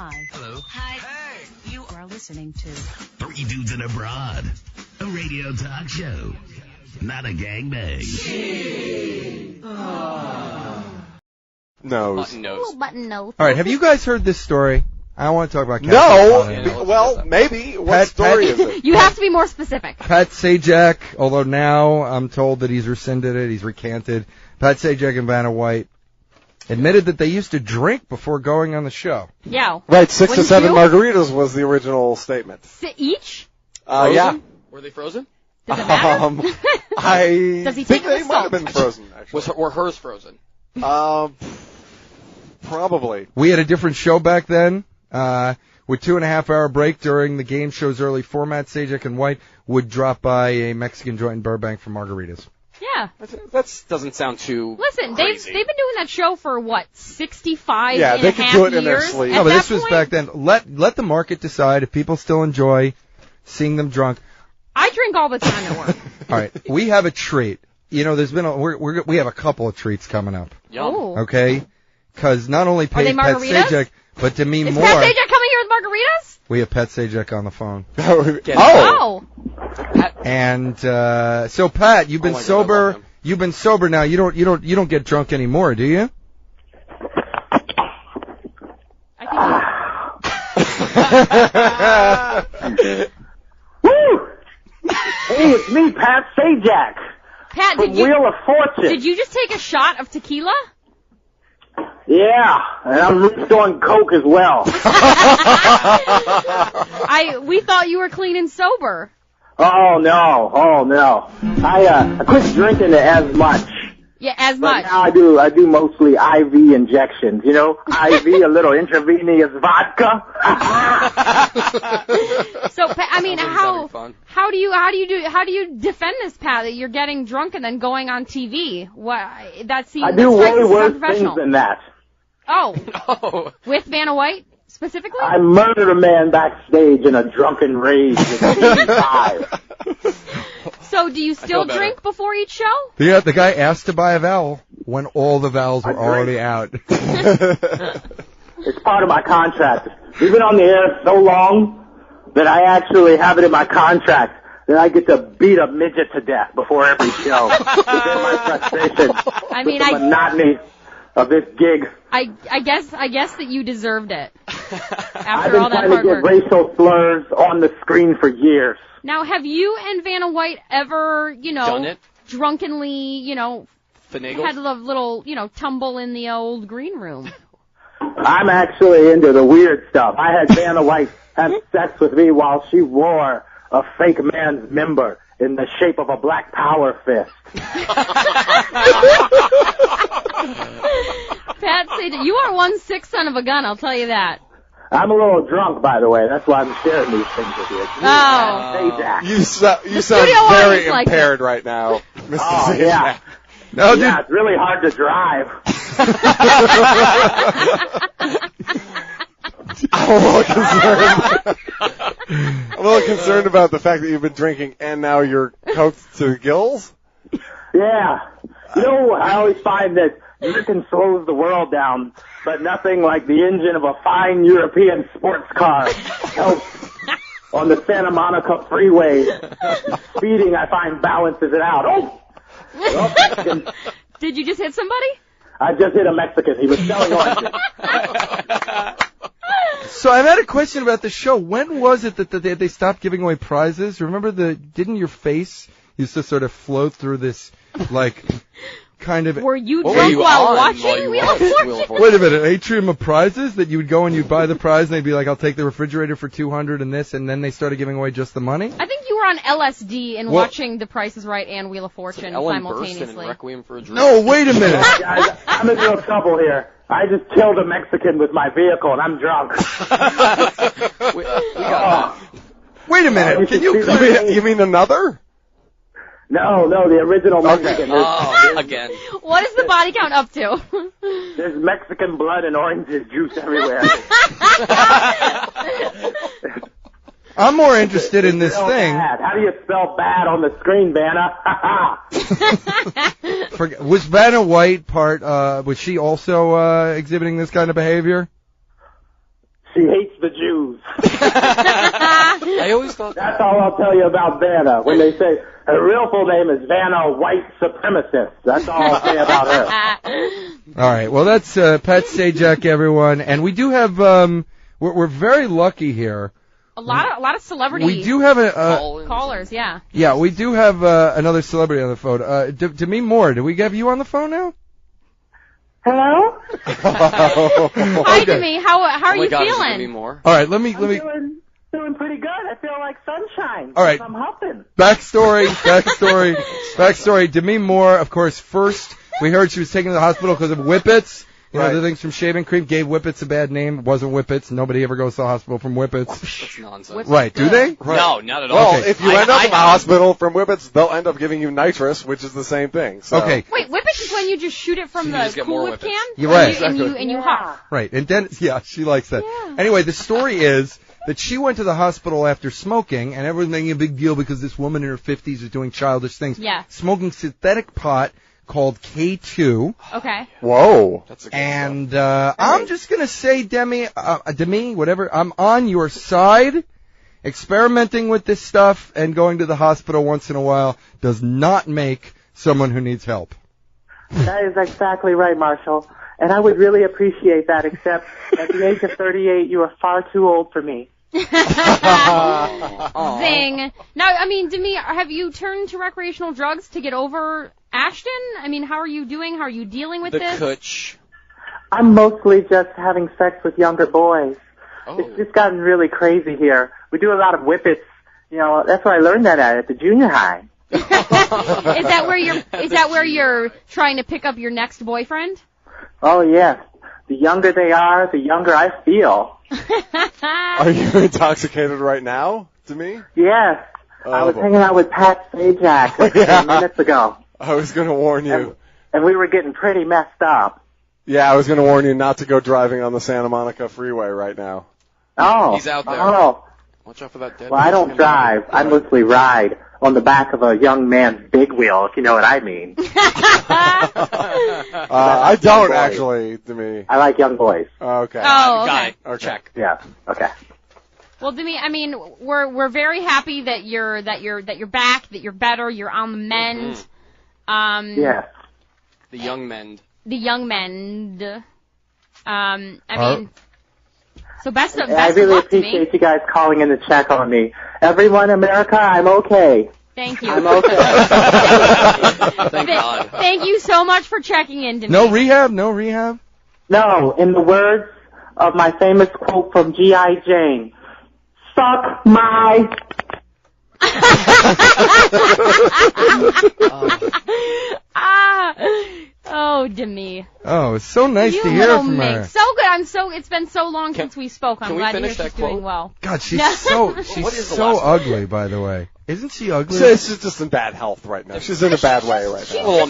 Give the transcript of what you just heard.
Hi. Hello. Hi. Hey. You are listening to Three Dudes in a Broad, a radio talk show, not a gangbang. Nose. Button nose. All right, have you guys heard this story? I don't want to talk about No. Catherine. Well, maybe. What story is it? You have to be more specific. Pat Sajak, although now I'm told that he's rescinded it, he's recanted. Pat Sajak and Vanna White admitted that they used to drink before going on the show. Yeah. Right, 6 to Wouldn't 7 you? margaritas was the original statement. Each? Yeah. Were they frozen? Does it matter? I Does he think take it they with might have salt? been frozen, actually. Were hers frozen? Probably. We had a different show back then, with 2.5-hour break during the game show's early format. Sajak and White would drop by a Mexican joint in Burbank for margaritas. Yeah. That doesn't sound too Listen, crazy. they've been doing that show for, 65 Yeah, and they a could half do it in their years? sleep. At No, but that this was point, back then. Let the market decide if people still enjoy seeing them drunk. I drink all the time at work. All right, we have a treat. You know, there's been we have a couple of treats coming up. Yum. Oh. Okay, because not only Are they Pat margaritas? Sajak, but Demi Is Moore. Pat Sajak coming here with margaritas? We have Pat Sajak on the phone. Oh. And so Pat, you've been Oh my God, I sober. love him. You've been sober now. You don't get drunk anymore, do you? Woo! Hey, it's me, Pat Sajak. Pat, from Wheel of Fortune. Did you just take a shot of tequila? Yeah, and I'm restoring Coke as well. We thought you were clean and sober. Oh no. I quit drinking as much. Yeah, as But much. now I do mostly IV injections, you know? IV, a little intravenous vodka. So, Pat, I mean, Sounds like having fun. how do you defend this, Pat, that you're getting drunk and then going on TV? That seems I do that strikes way as worse things unprofessional. than that. Oh, Oh. with Vanna White specifically? I murdered a man backstage in a drunken rage at 85. So, do you still feel better. drink before each show? Yeah, the guy asked to buy a vowel when all the vowels were already out. It's part of my contract. We've been on the air so long that I actually have it in my contract that I get to beat a midget to death before every show. My frustration. I mean, with the monotony of this gig. I guess that you deserved it I've after been all that trying to hard get work. racial slurs on the screen for years. Now, have you and Vanna White ever, Done it? drunkenly, Finagled? had a little, tumble in the old green room? I'm actually into the weird stuff. I had Vanna White have sex with me while she wore a fake man's member in the shape of a Black Power fist. Pat said, you are one sick son of a gun, I'll tell you that. I'm a little drunk, by the way. That's why I'm sharing these things with you. Oh. Say that. You sound studio very audience likes impaired right now, Mr. Oh, Sajak. yeah. No, Yeah, it's really hard to drive. I'm a little concerned about the fact that you've been drinking and now you're coked to the gills. Yeah. You know, I always find that drinking slows the world down, but nothing like the engine of a fine European sports car helps on the Santa Monica freeway. Speeding, I find, balances it out. Oh! Well, Mexican. Did you just hit somebody? I just hit a Mexican. He was selling oranges. So I've had a question about the show. When was it that they stopped giving away prizes? Remember didn't your face used to sort of float through this, like, kind of... Were you What were drunk you while on watching while you Wheel of watched Wheel of Fortune? Fortune? Wait a minute, atrium of prizes that you would go and you'd buy the prize and they'd be like, I'll take the refrigerator for $200 and this, and then they started giving away just the money? I think you were on LSD and Well- watching The Price is Right and Wheel of Fortune Ellen Burstyn in simultaneously. Requiem for a Dream. No, wait a minute. Guys, I'm in real trouble here. I just killed a Mexican with my vehicle, and I'm drunk. We got Wait a minute. Can you You mean another? No, the original Mexican. that. Again. What is the body count up to? There's Mexican blood and orange juice everywhere. I'm more interested in this Spell thing. bad. How do you spell bad on the screen, Vanna? Was Vanna White was she also exhibiting this kind of behavior? She hates the Jews. I always thought That's all I'll tell you about Vanna. When they say her real full name is Vanna White Supremacist. That's all I'll say about her. All right. Well, that's Pat Sajak, everyone, and we do have. We're very lucky here. A lot of celebrity We do have callers, yeah. Yeah, we do have another celebrity on the phone. Demi Moore, do we have you on the phone now? Hello? Hi, Demi. How are oh my you God, is it feeling? Demi Moore? All right, let me. Doing pretty good. I feel like sunshine. All right. I'm huffing. Backstory. Demi Moore, of course, first we heard she was taken to the hospital because of whippets. You know, Right. the things from shaving cream. Gave whippets a bad name. It wasn't whippets. Nobody ever goes to the hospital from whippets. That's nonsense. Right, do they? Right. No, not at all. Well, Okay. if you end up in the hospital from whippets, they'll end up giving you nitrous, which is the same thing. So. Okay, Wait, whippets is when you just shoot it from You the just get Cool more Whip whippets. can? You're right. And you huff. right. And then, yeah, she likes that. Yeah. Anyway, the story is that she went to the hospital after smoking, and everyone's making a big deal because this woman in her 50s is doing childish things. Yeah. Smoking synthetic pot called K2. Okay. Whoa. That's a good And I'm just going to say, Demi, whatever, I'm on your side. Experimenting with this stuff and going to the hospital once in a while does not make someone who needs help. That is exactly right, Marshall. And I would really appreciate that, except at the age of 38, you are far too old for me. Zing. Now, I mean, Demi, have you turned to recreational drugs to get over Ashton? I mean, how are you doing? How are you dealing with The this? Kutch. I'm mostly just having sex with younger boys. Oh. It's just gotten really crazy here. We do a lot of whippets. You know, that's where I learned that at the junior high. Is that where you're trying to pick up your next boyfriend? Oh, yes. The younger they are, the younger I feel. Are you intoxicated right now, to me? Yes. I was boy. hanging out with Pat Sajak like 10 minutes ago, I was going to warn you. and we were getting pretty messed up. Yeah, I was going to warn you not to go driving on the Santa Monica freeway right now. Oh. He's out there. Oh. Watch out for that dead. Well, I don't drive. I mostly ride on the back of a young man's big wheel, if you know what I mean. I don't boy. actually, to me. I like young boys. Okay. Oh, Got okay. it. Okay. Check. Yeah. Okay. Well, Demi, I mean, we're very happy that you're back, that you're better, you're on the mend. Yes. The young men. The young mend. I mean, so best of I really luck to me. appreciate you guys calling in to check on me. Everyone in America, I'm okay. Thank you. I'm okay. Thank God. Thank you so much for checking in, Demi. No rehab? No, in the words of my famous quote from G.I. Jane, suck my... Oh, Demi. Oh, it's so nice You to hear little from mink. her. So good. It's been so long since we spoke. I'm can we glad to hear finish she's that quote? doing well. God, she's Yeah. so What is the so last one? ugly, by the way. Isn't she ugly? She's just in bad health right now. She's in a bad way right now. Little